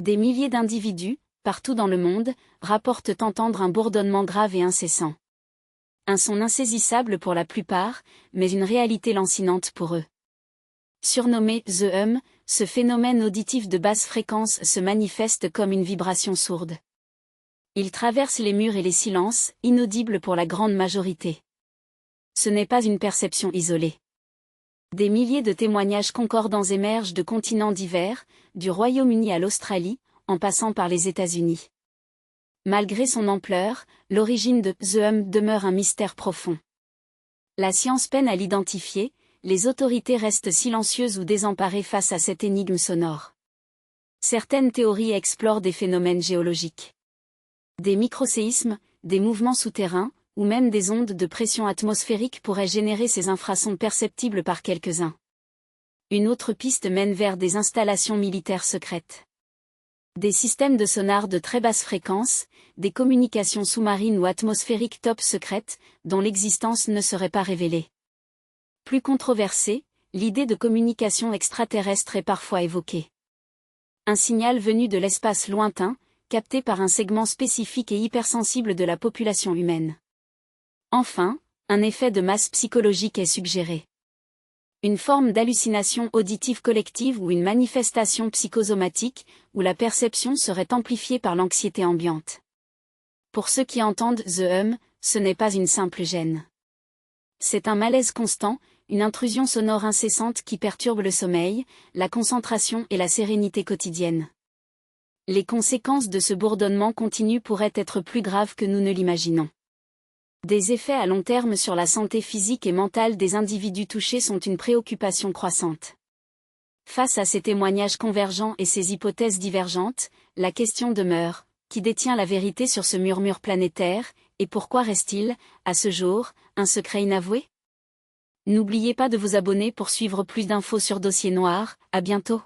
Des milliers d'individus, partout dans le monde, rapportent entendre un bourdonnement grave et incessant. Un son insaisissable pour la plupart, mais une réalité lancinante pour eux. Surnommé « The Hum », ce phénomène auditif de basse fréquence se manifeste comme une vibration sourde. Il traverse les murs et les silences, inaudibles pour la grande majorité. Ce n'est pas une perception isolée. Des milliers de témoignages concordants émergent de continents divers, du Royaume-Uni à l'Australie, en passant par les États-Unis. Malgré son ampleur, l'origine de « The Hum » demeure un mystère profond. La science peine à l'identifier, les autorités restent silencieuses ou désemparées face à cette énigme sonore. Certaines théories explorent des phénomènes géologiques. Des microséismes, des mouvements souterrains, ou même des ondes de pression atmosphérique pourraient générer ces infrasons perceptibles par quelques-uns. Une autre piste mène vers des installations militaires secrètes. Des systèmes de sonar de très basse fréquence, des communications sous-marines ou atmosphériques top secrètes, dont l'existence ne serait pas révélée. Plus controversée, l'idée de communication extraterrestre est parfois évoquée. Un signal venu de l'espace lointain, capté par un segment spécifique et hypersensible de la population humaine. Enfin, un effet de masse psychologique est suggéré. Une forme d'hallucination auditive collective ou une manifestation psychosomatique, où la perception serait amplifiée par l'anxiété ambiante. Pour ceux qui entendent The Hum, ce n'est pas une simple gêne. C'est un malaise constant, une intrusion sonore incessante qui perturbe le sommeil, la concentration et la sérénité quotidienne. Les conséquences de ce bourdonnement continu pourraient être plus graves que nous ne l'imaginons. Des effets à long terme sur la santé physique et mentale des individus touchés sont une préoccupation croissante. Face à ces témoignages convergents et ces hypothèses divergentes, la question demeure, qui détient la vérité sur ce murmure planétaire, et pourquoi reste-t-il, à ce jour, un secret inavoué? N'oubliez pas de vous abonner pour suivre plus d'infos sur Dossier Noir, à bientôt.